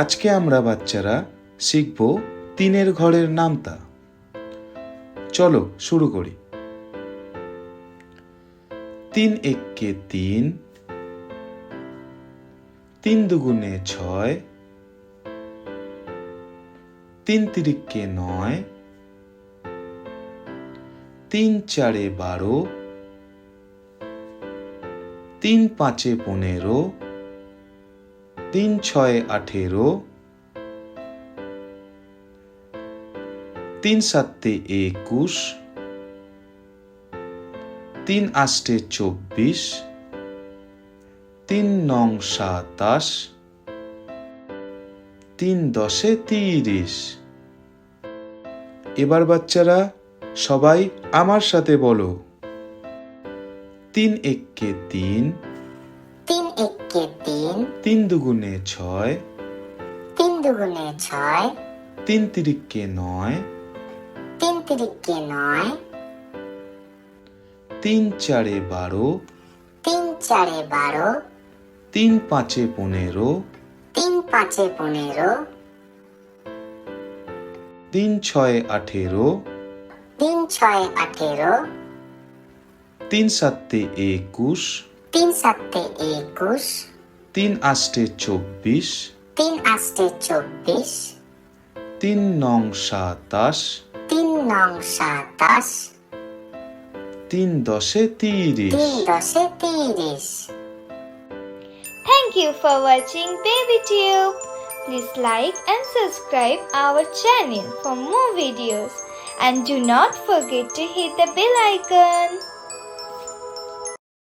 আজকে আমরা বাচ্চারা শিখব তিনের ঘরের নামতা। চলো শুরু করি। 3 একে 3, 3 দুগুণে 6, 3 তিরিকে 9, 3 চারে 12, 3 পাঁচে 15, 3 ছয়ে 18, 3 সাতে 21, 3 আষ্টে 24, 3 নং 27, 3 দশে 30। এবার বাচ্চারা সবাই আমার সাথে বলো। 3 একে 3, 3 একে 3, 3 দুগুণে 6, 3 দুগুণে 6, 3 তিরিকে 9, 3 তিরিকে 9, 3 চারে 12, 3 চারে 12, 3 পাঁচে 15, 3 পাঁচে 15, 3 ছয়ে 18, 3 ছয়ে 18, 3 সাতে 21, 3 সাতে 21, 3 আষ্টে 24, 3 আষ্টে 24, 3 নং 27, 3 নং 27, 3 দশে 30। 3 দশে 30। Thank you for watching BabyTube. Please like and subscribe our channel for more videos and do not forget to hit the bell icon.